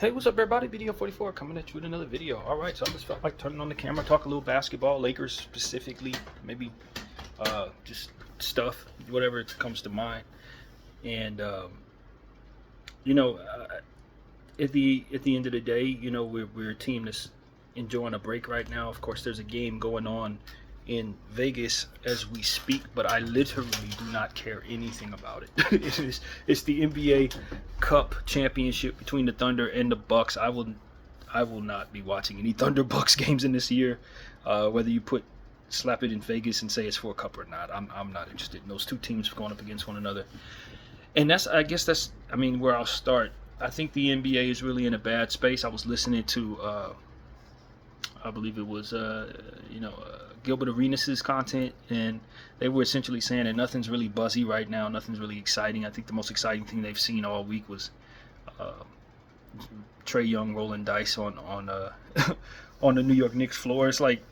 Hey, what's up, everybody? BDO 44 coming at you with another video. All right, so I just felt like turning on the camera, talk a little basketball, Lakers specifically, maybe just stuff, whatever comes to mind. And you know, uh, at the end of the day, we're a team that's enjoying a break right now. Of course, there's a game going on in Vegas as we speak, but I literally do not care anything about it. It's the NBA Cup championship between the Thunder and the Bucks. I will not be watching any Thunder Bucks games in this year. Whether you slap it in Vegas and say it's for a cup or not, I'm not interested in those two teams going up against one another. And I guess that's where I'll start. I think the NBA is really in a bad space. I was listening to I believe it was Gilbert Arenas' content, and they were essentially saying that nothing's really buzzy right now, nothing's really exciting. I think the most exciting thing they've seen all week was uh, Trey Young rolling dice on on the New York Knicks floor. It's like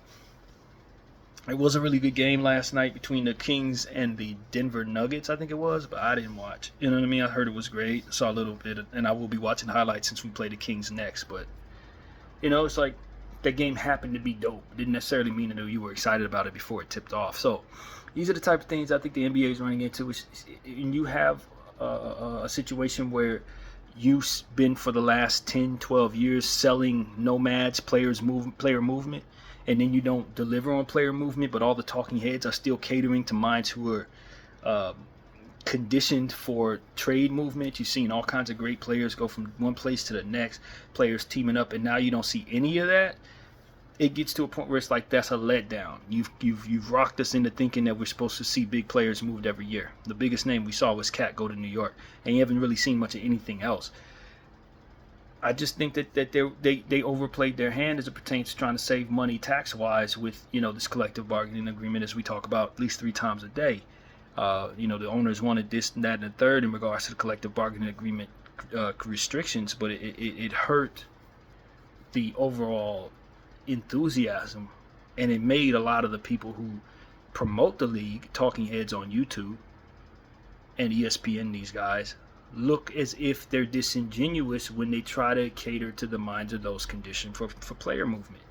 it was a really good game last night between the Kings and the Denver Nuggets, I think it was, but I didn't watch. You know what I mean? I heard it was great, saw a little bit, and I will be watching highlights since we play the Kings next. But it's like that game happened to be dope. It didn't necessarily mean that you were excited about it before it tipped off. So these are the type of things I think the NBA is running into. And you have a situation where you've been for the last 10, 12 years selling nomads, player movement, and then you don't deliver on player movement, but all the talking heads are still catering to minds who are uh, conditioned for trade movement. You've seen all kinds of great players go from one place to the next, players teaming up, and now you don't see any of that. It gets to a point where it's like that's a letdown. You've rocked us into thinking that we're supposed to see big players moved every year. The biggest name we saw was Cat go to New York, and you haven't really seen much of anything else. I just think that they overplayed their hand as it pertains to trying to save money tax wise with this collective bargaining agreement, as we talk about at least 3 times a day. The owners wanted this and that and the third in regards to the collective bargaining agreement restrictions, but it hurt the overall enthusiasm, and it made a lot of the people who promote the league, talking heads on YouTube and ESPN, these guys, look as if they're disingenuous when they try to cater to the minds of those conditioned for player movement.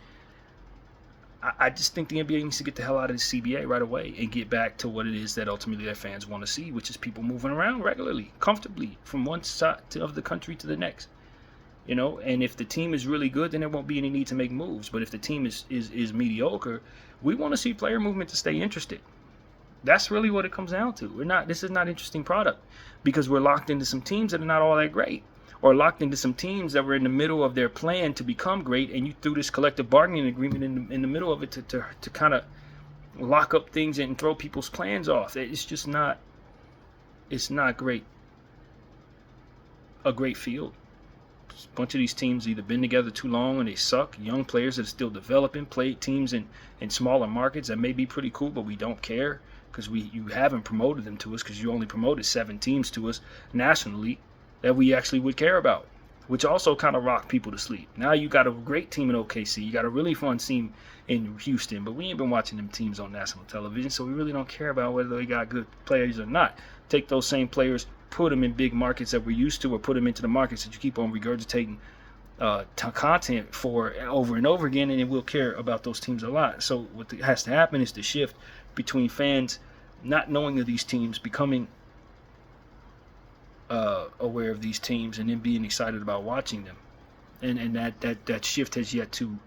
I just think the NBA needs to get the hell out of the CBA right away and get back to what it is that ultimately their fans want to see, which is people moving around regularly, comfortably from one side of the country to the next. And if the team is really good, then there won't be any need to make moves. But if the team is mediocre, we want to see player movement to stay interested. That's really what it comes down to. This is not interesting product because we're locked into some teams that are not all that great, or locked into some teams that were in the middle of their plan to become great, and you threw this collective bargaining agreement in the middle of it to kind of lock up things and throw people's plans off. It's not great. A great field. A bunch of these teams either been together too long and they suck. Young players that are still developing, play teams in smaller markets that may be pretty cool, but we don't care because you haven't promoted them to us, because you only promoted 7 teams to us nationally that we actually would care about, which also kind of rocked people to sleep. Now you got a great team in OKC, you got a really fun team in Houston, but we ain't been watching them teams on national television, so we really don't care about whether they got good players or not. Take those same players, put them in big markets that we're used to, or put them into the markets that you keep on regurgitating content for over and over again, and we'll care about those teams a lot. So what has to happen is the shift between fans not knowing of these teams, becoming aware of these teams, and then being excited about watching them, and that shift has yet to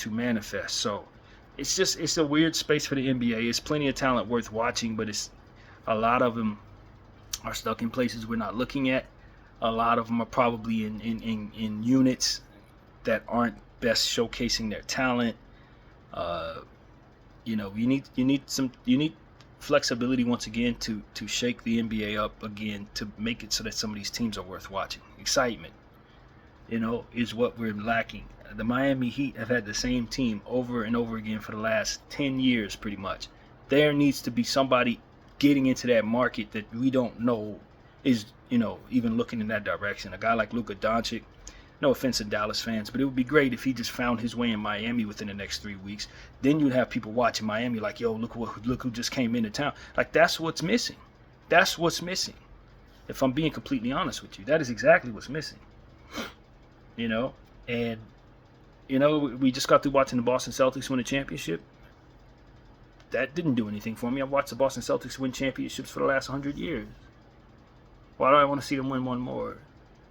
manifest. So it's a weird space for the NBA. It's plenty of talent worth watching, but it's a lot of them are stuck in places we're not looking at. A lot of them are probably in units that aren't best showcasing their talent. You need flexibility once again to shake the NBA up again, to make it so that some of these teams are worth watching. Excitement, is what we're lacking. The Miami Heat have had the same team over and over again for the last 10 years pretty much. There needs to be somebody getting into that market that we don't know is even looking in that direction. A guy like Luka Doncic, no offense to Dallas fans, but it would be great if he just found his way in Miami within the next 3 weeks. Then you'd have people watching Miami like, yo, look who just came into town. Like, that's what's missing. That's what's missing. If I'm being completely honest with you, that is exactly what's missing. you know, and we just got through watching the Boston Celtics win a championship. That didn't do anything for me. I've watched the Boston Celtics win championships for the last 100 years. Why do I want to see them win one more?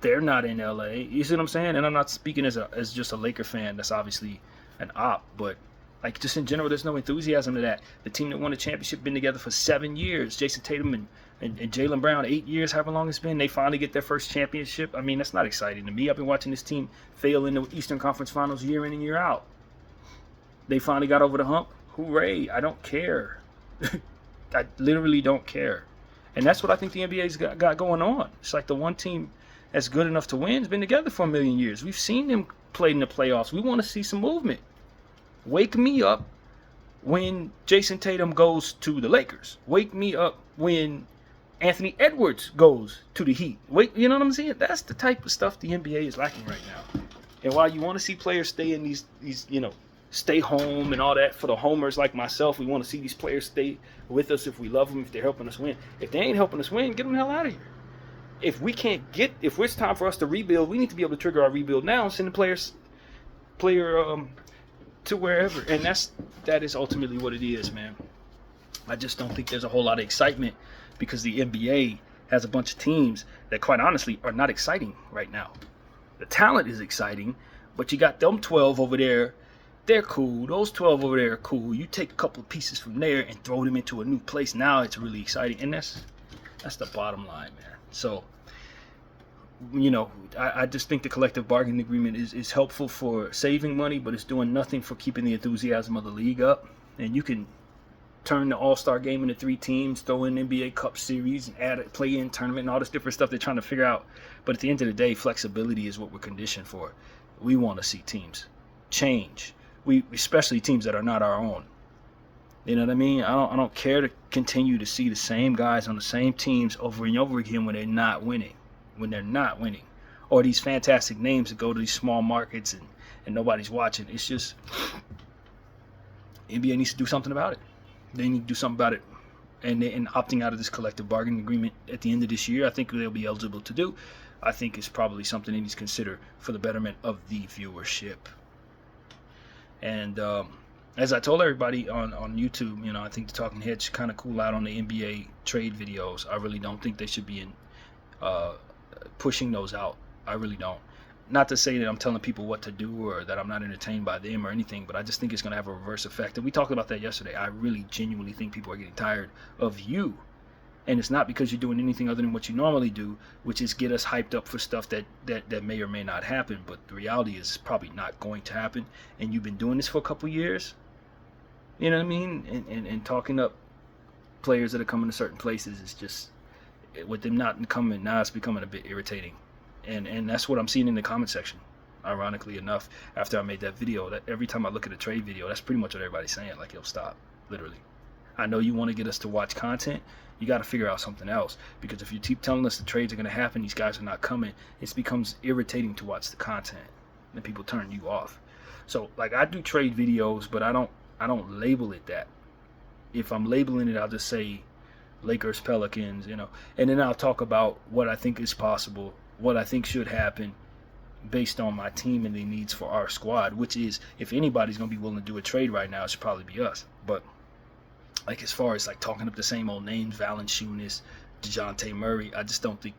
They're not in LA. You see what I'm saying? And I'm not speaking as just a Laker fan. That's obviously an op, but like just in general, there's no enthusiasm to that. The team that won the championship been together for 7 years. Jason Tatum and Jaylen Brown, 8 years, however long it's been. They finally get their first championship. I mean, that's not exciting to me. I've been watching this team fail in the Eastern Conference Finals year in and year out. They finally got over the hump. Hooray. I don't care. I literally don't care. And that's what I think the NBA's got going on. It's like the one team that's good enough to win has been together for a million years. We've seen them play in the playoffs. We want to see some movement. Wake me up when Jason Tatum goes to the Lakers. Wake me up when Anthony Edwards goes to the Heat. You know what I'm saying? That's the type of stuff the NBA is lacking right now. And while you want to see players stay in these stay home and all that, for the homers like myself, we want to see these players stay with us if we love them, if they're helping us win. If they ain't helping us win, get them the hell out of here. If it's time for us to rebuild, we need to be able to trigger our rebuild now and send the player to wherever. And that is ultimately what it is, man. I just don't think there's a whole lot of excitement because the NBA has a bunch of teams that, quite honestly, are not exciting right now. The talent is exciting, but you got them 12 over there. They're cool. Those 12 over there are cool. You take a couple of pieces from there and throw them into a new place. Now it's really exciting. And that's the bottom line, man. So, I just think the collective bargaining agreement is helpful for saving money, but it's doing nothing for keeping the enthusiasm of the league up. And you can turn the All-Star game into 3 teams, throw in NBA Cup Series, and add a play-in tournament and all this different stuff they're trying to figure out. But at the end of the day, flexibility is what we're conditioned for. We want to see teams change. Especially teams that are not our own. You know what I mean? I don't care to continue to see the same guys on the same teams over and over again when they're not winning. Or these fantastic names that go to these small markets and nobody's watching. It's just NBA needs to do something about it. They need to do something about it. And opting out of this collective bargaining agreement at the end of this year, I think they'll be eligible to do. I think it's probably something they need to consider for the betterment of the viewership. And as I told everybody on YouTube, I think the talking heads should kind of cool out on the NBA trade videos. I really don't think they should be pushing those out. I really don't. Not to say that I'm telling people what to do or that I'm not entertained by them or anything, but I just think it's going to have a reverse effect. And we talked about that yesterday. I really genuinely think people are getting tired of you. And it's not because you're doing anything other than what you normally do, which is get us hyped up for stuff that may or may not happen. But the reality is it's probably not going to happen. And you've been doing this for a couple years. You know what I mean? And talking up players that are coming to certain places is just, with them not coming, now it's becoming a bit irritating. And that's what I'm seeing in the comment section. Ironically enough, after I made that video, that every time I look at a trade video, that's pretty much what everybody's saying. Like, yo, stop. Literally. I know you want to get us to watch content. You got to figure out something else, because if you keep telling us the trades are going to happen, these guys are not coming, it becomes irritating to watch the content, and people turn you off. So, like, I do trade videos, but I don't label it that. If I'm labeling it, I'll just say Lakers, Pelicans, and then I'll talk about what I think is possible, what I think should happen based on my team and the needs for our squad, which is, if anybody's going to be willing to do a trade right now, it should probably be us. But like, as far as like talking up the same old names, Valanciunas, DeJounte Murray, I don't think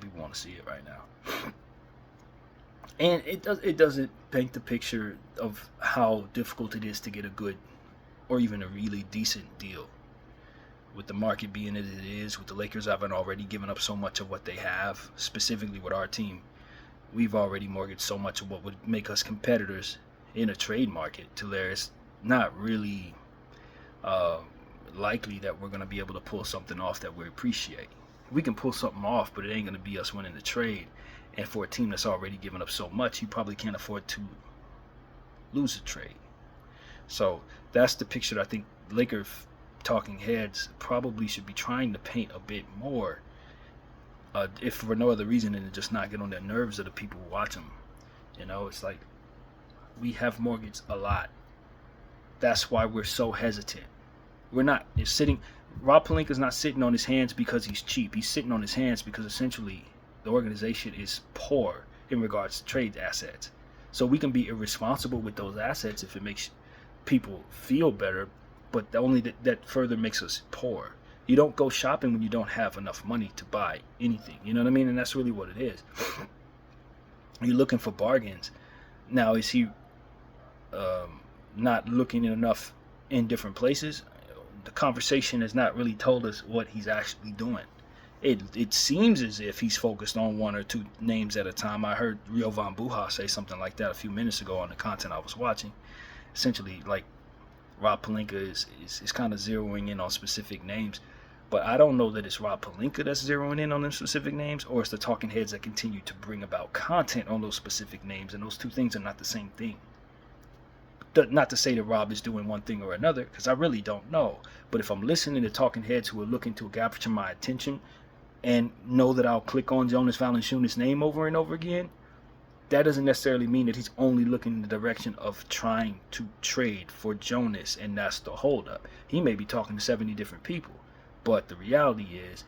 people want to see it right now. And it doesn't paint the picture of how difficult it is to get a good or even a really decent deal. With the market being as it is, with the Lakers having already given up so much of what they have, specifically with our team, we've already mortgaged so much of what would make us competitors in a trade market to where it's not really likely that we're going to be able to pull something off that we appreciate. We can pull something off, but it ain't going to be us winning the trade. And for a team that's already given up so much, you probably can't afford to lose a trade. So that's the picture that I think Lakers talking heads probably should be trying to paint a bit more, if for no other reason than to just not get on the nerves of the people who watch them. It's like, we have mortgaged a lot. That's why we're so hesitant. We're not sitting. Rob Pelinka's not sitting on his hands because he's cheap. He's sitting on his hands because essentially the organization is poor in regards to trade assets. So we can be irresponsible with those assets if it makes people feel better, but only that further makes us poor. You don't go shopping when you don't have enough money to buy anything. You know what I mean? And that's really what it is. You're looking for bargains. Now, is he not looking enough in different places? The conversation has not really told us what he's actually doing. It seems as if he's focused on one or two names at a time. I heard Rio Von Buha say something like that a few minutes ago on the content I was watching. Essentially, like, Rob Pelinka is kind of zeroing in on specific names. But I don't know that it's Rob Pelinka that's zeroing in on them specific names, or it's the talking heads that continue to bring about content on those specific names, and those two things are not the same thing. Not to say that Rob is doing one thing or another, because I really don't know. But if I'm listening to talking heads who are looking to capture my attention and know that I'll click on Jonas Valanciunas' name over and over again, that doesn't necessarily mean that he's only looking in the direction of trying to trade for Jonas, and that's the holdup. He may be talking to 70 different people, but the reality is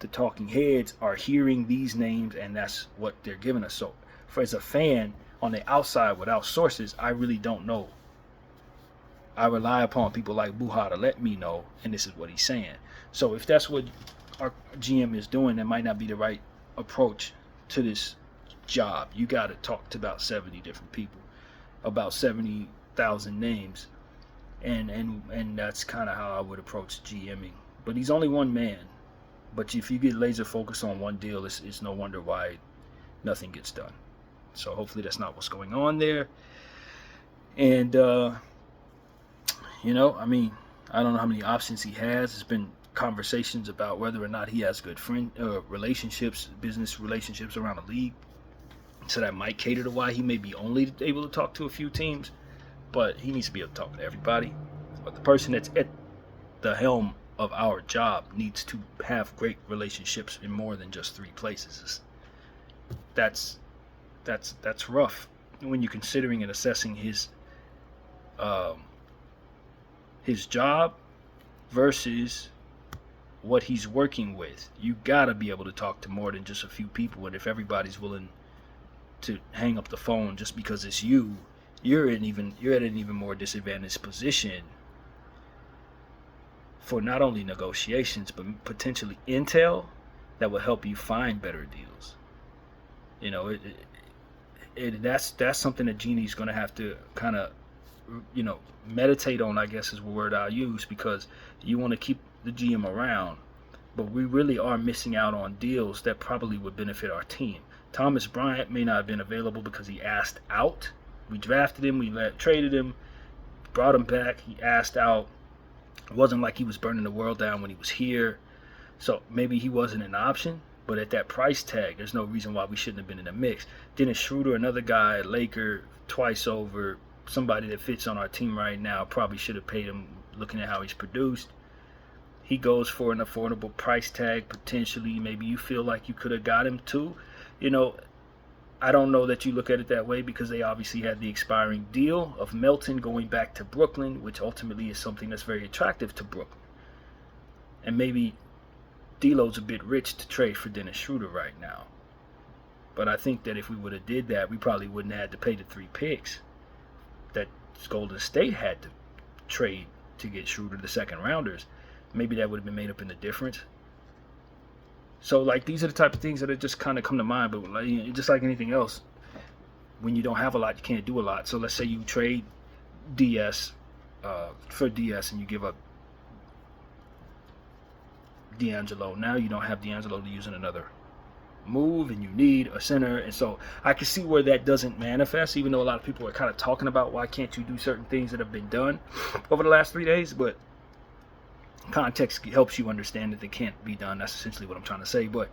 the talking heads are hearing these names, and that's what they're giving us. So, as a fan on the outside without sources, I really don't know. I rely upon people like Buha to let me know, and this is what he's saying. So if that's what our GM is doing, that might not be the right approach to this job. You got to talk to about 70 different people, about 70,000 names, and that's kind of how I would approach GMing. But he's only one man. But if you get laser focused on one deal, it's no wonder why nothing gets done. So hopefully that's not what's going on there. And I mean, I don't know how many options he has. There's been conversations about whether or not he has good relationships, business relationships around the league. So that might cater to why he may be only able to talk to a few teams, but he needs to be able to talk to everybody. But the person that's at the helm of our job needs to have great relationships in more than just 3 places. That's rough when you're considering and assessing his job versus what he's working with. You gotta be able to talk to more than just a few people, and if everybody's willing to hang up the phone just because it's you, you're at an even more disadvantaged position for not only negotiations but potentially intel that will help you find better deals. That's something that Genie's going to have to kind of meditate on, I guess is the word I'll use, because you want to keep the GM around, but we really are missing out on deals that probably would benefit our team. Thomas Bryant may not have been available because he asked out. We drafted him, we traded him, brought him back, he asked out. It wasn't like he was burning the world down when he was here, so maybe he wasn't an option. But at that price tag, there's no reason why we shouldn't have been in the mix. Dennis Schroeder, another guy, Laker, twice over, somebody that fits on our team right now, probably should have paid him looking at how he's produced. He goes for an affordable price tag, potentially. Maybe you feel like you could have got him too. I don't know that you look at it that way, because they obviously had the expiring deal of Melton going back to Brooklyn, which ultimately is something that's very attractive to Brooklyn. And maybe D'Lo's a bit rich to trade for Dennis Schroeder right now. But I think that if we would have did that, we probably wouldn't have had to pay the 3 picks that Golden State had to trade to get Schroeder, the second rounders. Maybe that would have been made up in the difference. So, these are the type of things that just kind of come to mind. But just like anything else, when you don't have a lot, you can't do a lot. So let's say you trade DS for DS and you give up D'Angelo. Now you don't have D'Angelo to use in another move, and you need a center. And so I can see where that doesn't manifest, even though a lot of people are kind of talking about why can't you do certain things that have been done over the last 3 days. But context helps you understand that they can't be done. That's essentially what I'm trying to say. But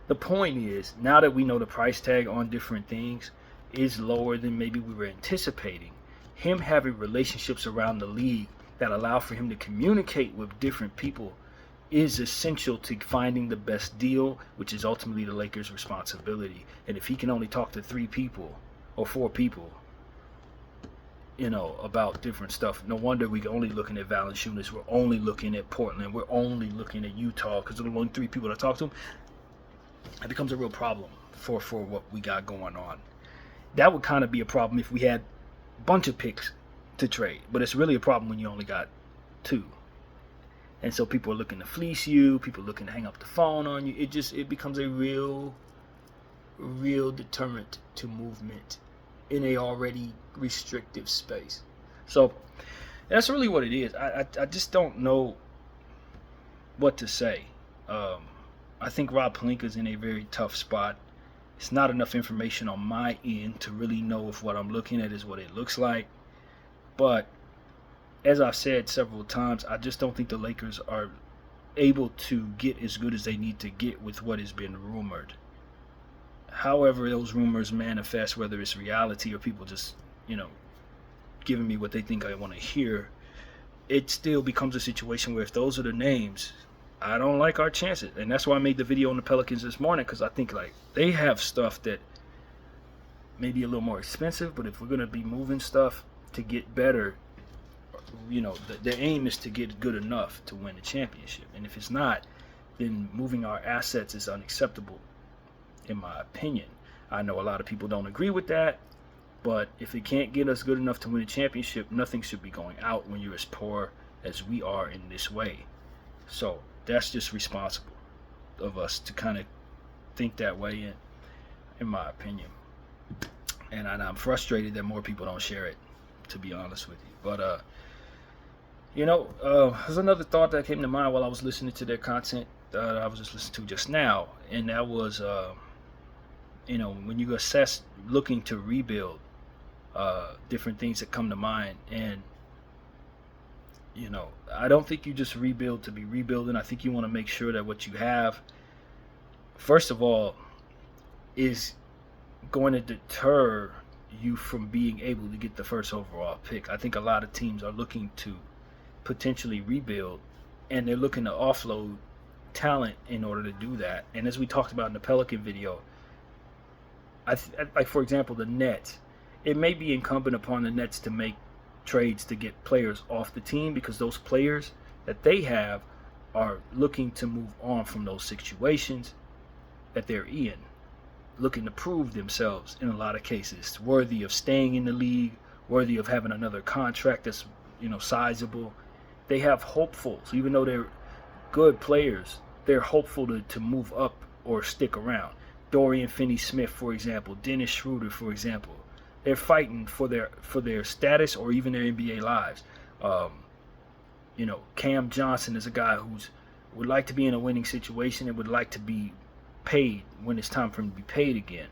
the point is, now that we know the price tag on different things is lower than maybe we were anticipating, him having relationships around the league that allow for him to communicate with different people is essential to finding the best deal, which is ultimately the Lakers' responsibility. And if he can only talk to 3 people or 4 people, about different stuff, no wonder we're only looking at Valanciunas, we're only looking at Portland, we're only looking at Utah, because they're the only 3 people that talk to him. It becomes a real problem. for what we got going on. That would kind of be a problem if we had a bunch of picks to trade, but it's really a problem when you only got 2. And so people are looking to fleece you, people are looking to hang up the phone on you. It becomes a real deterrent to movement in a already restrictive space. So that's really what it is. I just don't know what to say. I think Rob Pelinka's in a very tough spot. It's not enough information on my end to really know if what I'm looking at is what it looks like. But as I've said several times, I just don't think the Lakers are able to get as good as they need to get with what has been rumored. However those rumors manifest, whether it's reality or people just, giving me what they think I want to hear, it still becomes a situation where if those are the names, I don't like our chances. And that's why I made the video on the Pelicans this morning, because I think they have stuff that may be a little more expensive, but if we're going to be moving stuff to get better, the aim is to get good enough to win the championship. And if it's not, then moving our assets is unacceptable, in my opinion. I know a lot of people don't agree with that, but if it can't get us good enough to win a championship, nothing should be going out when you're as poor as we are in this way. So that's just responsible of us to kind of think that way, in my opinion. And I'm frustrated that more people don't share it, to be honest with you. But there's another thought that came to mind while I was listening to their content that I was just listening to just now, and that was when you assess looking to rebuild, different things that come to mind. And I don't think you just rebuild to be rebuilding. I think you want to make sure that what you have, first of all, is going to deter you from being able to get the first overall pick. I think a lot of teams are looking to potentially rebuild, and they're looking to offload talent in order to do that. And as we talked about in the Pelican video, like for example, the Nets, it may be incumbent upon the Nets to make trades to get players off the team, because those players that they have are looking to move on from those situations that they're in, looking to prove themselves in a lot of cases, worthy of staying in the league, worthy of having another contract that's sizable. They have hopefuls, even though they're good players, they're hopeful to move up or stick around. Dorian Finney-Smith, for example, Dennis Schroeder, for example, they're fighting for their status or even their NBA lives. Cam Johnson is a guy who's would like to be in a winning situation and would like to be paid when it's time for him to be paid again.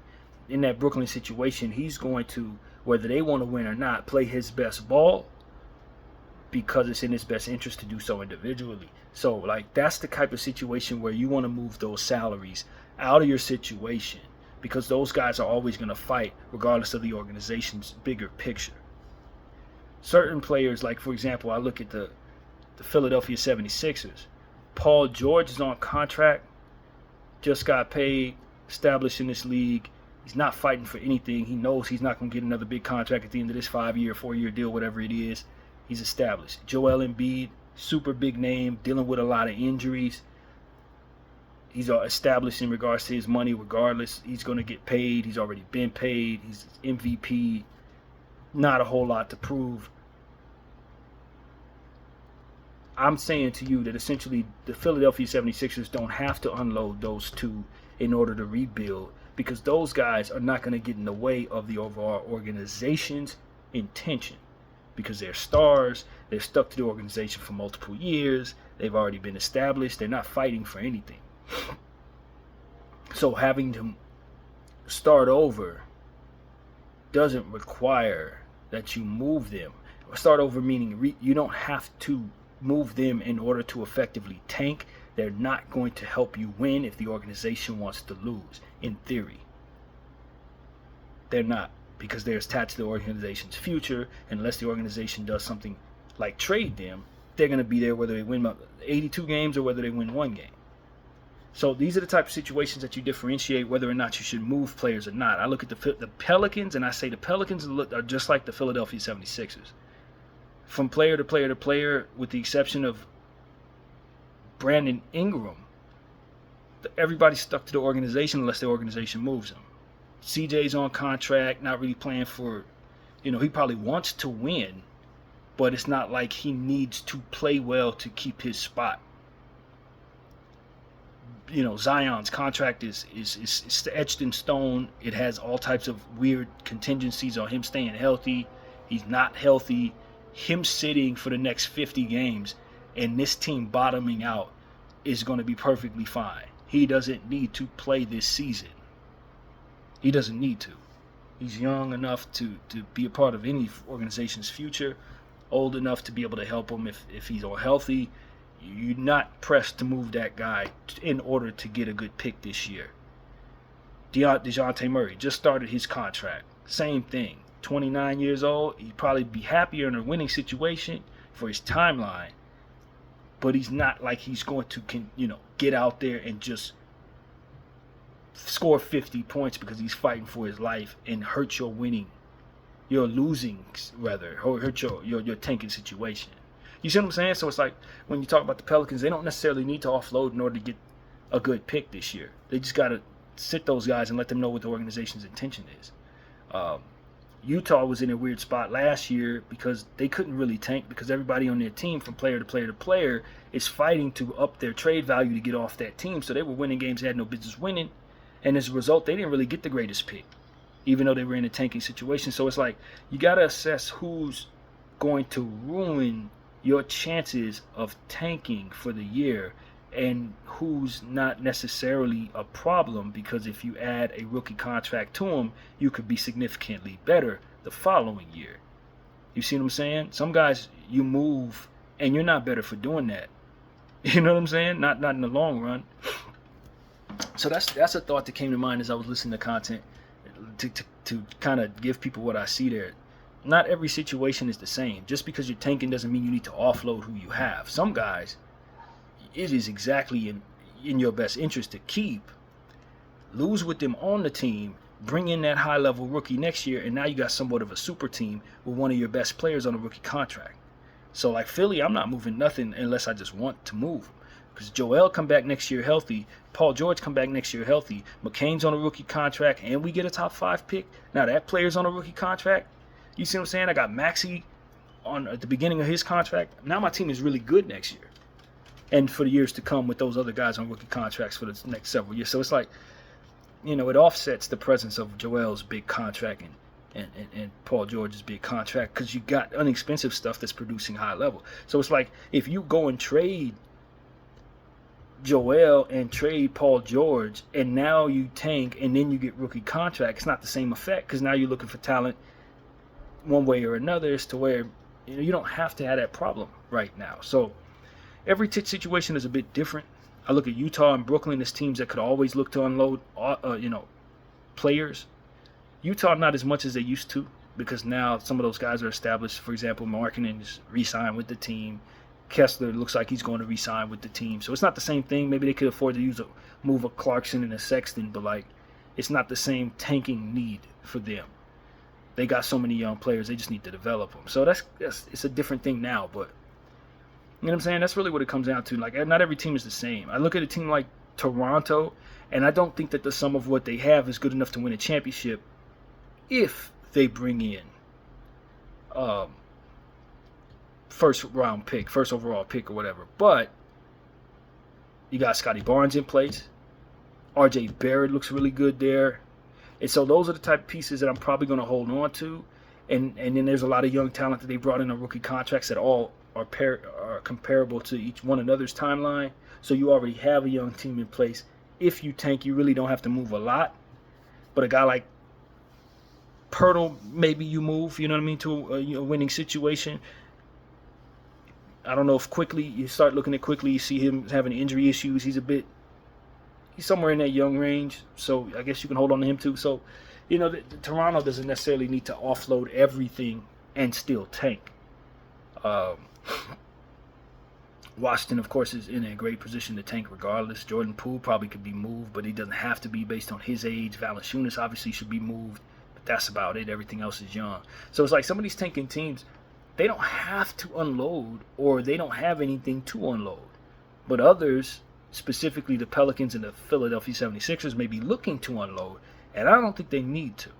In that Brooklyn situation, he's going to, whether they want to win or not, play his best ball because it's in his best interest to do so individually. So that's the type of situation where you want to move those salaries out of your situation, because those guys are always going to fight regardless of the organization's bigger picture. Certain players, like for example, I look at the Philadelphia 76ers. Paul George is on contract, just got paid, established in this league. He's not fighting for anything. He knows he's not going to get another big contract at the end of this 5-year, 4-year deal, whatever it is. He's established. Joel Embiid, super big name, dealing with a lot of injuries. He's established in regards to his money regardless. He's going to get paid. He's already been paid. He's MVP. Not a whole lot to prove. I'm saying to you that essentially the Philadelphia 76ers don't have to unload those two in order to rebuild, because those guys are not going to get in the way of the overall organization's intention, because they're stars. They're stuck to the organization for multiple years. They've already been established. They're not fighting for anything. So having to start over doesn't require that you move them. Start over meaning you don't have to move them in order to effectively tank. They're not going to help you win if the organization wants to lose, in theory. They're not, because they're attached to the organization's future. Unless the organization does something like trade them, they're going to be there whether they win 82 games or whether they win 1 game. So these are the type of situations that you differentiate whether or not you should move players or not. I look at the Pelicans, and I say the Pelicans are just like the Philadelphia 76ers. From player to player to player, with the exception of Brandon Ingram, everybody's stuck to the organization unless the organization moves them. CJ's on contract, not really playing for, he probably wants to win, but it's not like he needs to play well to keep his spot. Zion's contract is etched in stone. It has all types of weird contingencies on him staying healthy. He's not healthy. Him sitting for the next 50 games and this team bottoming out is going to be perfectly fine. He doesn't need to play this season. He doesn't need to. He's young enough to be a part of any organization's future, old enough to be able to help him if he's all healthy. You're not pressed to move that guy in order to get a good pick this year. DeJounte Murray just started his contract. Same thing. 29 years old. He'd probably be happier in a winning situation for his timeline. But he's not like he's going to, get out there and just score 50 points because he's fighting for his life and hurt your losing, or hurt your tanking situation. You see what I'm saying? So it's like when you talk about the Pelicans, they don't necessarily need to offload in order to get a good pick this year. They just got to sit those guys and let them know what the organization's intention is. Utah was in a weird spot last year because they couldn't really tank because everybody on their team, from player to player to player, is fighting to up their trade value to get off that team. So they were winning games they had no business winning. And as a result, they didn't really get the greatest pick, even though they were in a tanking situation. So it's like you got to assess who's going to ruin your chances of tanking for the year and who's not necessarily a problem, because if you add a rookie contract to him, you could be significantly better the following year. You see what I'm saying? Some guys you move and you're not better for doing that. You know what I'm saying? Not in the long run. So that's a thought that came to mind as I was listening to content to kind of give people what I see there. Not every situation is the same. Just because you're tanking doesn't mean you need to offload who you have. Some guys, it is exactly in your best interest to keep, lose with them on the team, bring in that high-level rookie next year, and now you got somewhat of a super team with one of your best players on a rookie contract. So like Philly, I'm not moving nothing unless I just want to move. Because Joel come back next year healthy, Paul George come back next year healthy, McCain's on a rookie contract, and we get a top 5 pick. Now that player's on a rookie contract. You see what I'm saying? I got Maxey at the beginning of his contract. Now my team is really good next year. And for the years to come with those other guys on rookie contracts for the next several years. So it's like, it offsets the presence of Joel's big contract and Paul George's big contract because you got inexpensive stuff that's producing high level. So it's like if you go and trade Joel and trade Paul George and now you tank and then you get rookie contract, it's not the same effect because now you're looking for talent one way or another as to where you don't have to have that problem right now. So every situation is a bit different. I look at Utah and Brooklyn as teams that could always look to unload players. Utah not as much as they used to because now some of those guys are established. For example, Markkanen is re-signed with the team. Kessler looks like he's going to re-sign with the team. So it's not the same thing. Maybe they could afford to move a Clarkson and a Sexton, but it's not the same tanking need for them. They got so many young players, they just need to develop them. So it's a different thing now, but you know what I'm saying? That's really what it comes down to. Not every team is the same. I look at a team like Toronto, and I don't think that the sum of what they have is good enough to win a championship if they bring in first overall pick or whatever. But you got Scotty Barnes in place. RJ Barrett looks really good there. And so those are the type of pieces that I'm probably going to hold on to. And then there's a lot of young talent that they brought in on rookie contracts that all are comparable to each one another's timeline. So you already have a young team in place. If you tank, you really don't have to move a lot. But a guy like Pirtle, maybe you move, you know what I mean, to a winning situation. I don't know if Quickly, you start looking at Quickly, you see him having injury issues. He's somewhere in that young range, so I guess you can hold on to him too. So, Toronto doesn't necessarily need to offload everything and still tank. Washington, of course, is in a great position to tank regardless. Jordan Poole probably could be moved, but he doesn't have to be based on his age. Valanciunas obviously should be moved, but that's about it. Everything else is young. So it's like some of these tanking teams, they don't have to unload or they don't have anything to unload. But others, specifically the Pelicans and the Philadelphia 76ers, may be looking to unload, and I don't think they need to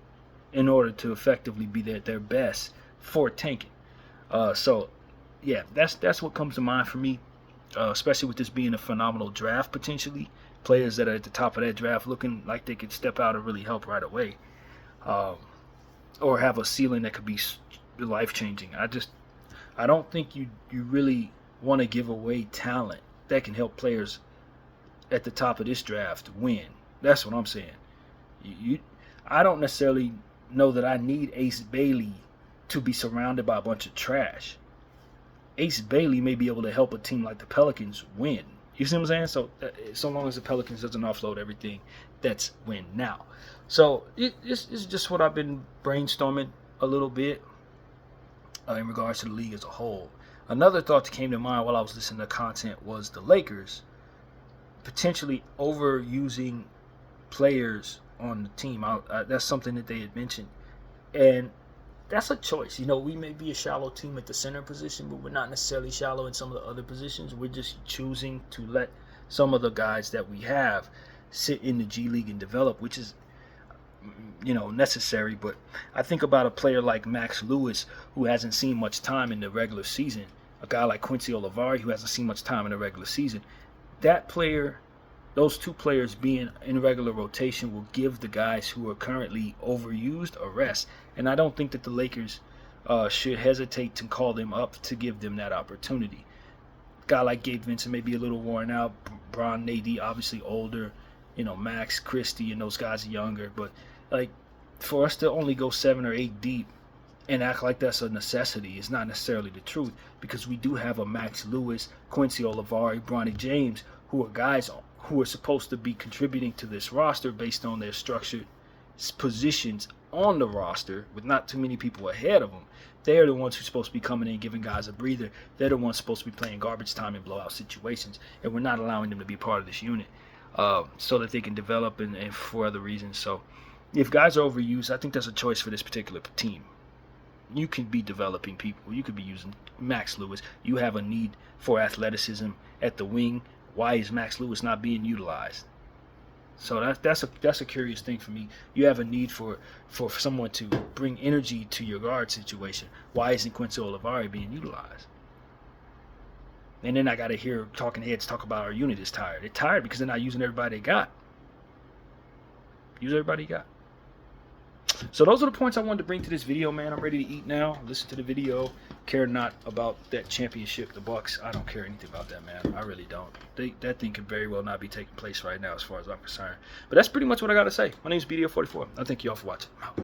in order to effectively be at their best for tanking. So, yeah, that's what comes to mind for me, especially with this being a phenomenal draft potentially. Players that are at the top of that draft looking like they could step out and really help right away, or have a ceiling that could be life-changing. I don't think you really want to give away talent that can help players at the top of this draft win. That's what I'm saying. I don't necessarily know that I need Ace Bailey to be surrounded by a bunch of trash. Ace Bailey may be able to help a team like the Pelicans win. You see what I'm saying? So long as the Pelicans doesn't offload everything, that's win now. So it's just what I've been brainstorming a little bit in regards to the league as a whole. Another thought that came to mind while I was listening to content was the Lakers potentially overusing players on the team. That's something that they had mentioned, and that's a choice. We may be a shallow team at the center position, but we're not necessarily shallow in some of the other positions. We're just choosing to let some of the guys that we have sit in the G League and develop, which is necessary. But I think about a player like Max Lewis, who hasn't seen much time in the regular season, a guy like Quincy Olivari, who hasn't seen much time in the regular season. Those two players being in regular rotation will give the guys who are currently overused a rest. And I don't think that the Lakers should hesitate to call them up to give them that opportunity. A guy like Gabe Vincent may be a little worn out. Bron Nady, obviously older. Max Christie and those guys are younger. But for us to only go 7 or 8 deep and act like that's a necessity is not necessarily the truth, because we do have a Max Lewis, Quincy Olivari, Bronny James, who are guys who are supposed to be contributing to this roster based on their structured positions on the roster with not too many people ahead of them. They're the ones who are supposed to be coming in and giving guys a breather. They're the ones supposed to be playing garbage time in blowout situations, and we're not allowing them to be part of this unit so that they can develop and for other reasons. So if guys are overused, I think that's a choice for this particular team. You can be developing people. You could be using Max Lewis. You have a need for athleticism at the wing. Why is Max Lewis not being utilized? So that's a curious thing for me. You have a need for someone to bring energy to your guard situation. Why isn't Quincy Olivari being utilized? And then I got to hear talking heads talk about our unit is tired. They're tired because they're not using everybody they got. Use everybody you got. So those are the points I wanted to bring to this video, man. I'm ready to eat now. Listen to the video. Care not about that championship, the Bucks. I don't care anything about that, man. I really don't. That thing could very well not be taking place right now as far as I'm concerned. But that's pretty much what I got to say. My name is BDO44. I thank you all for watching. I'm out.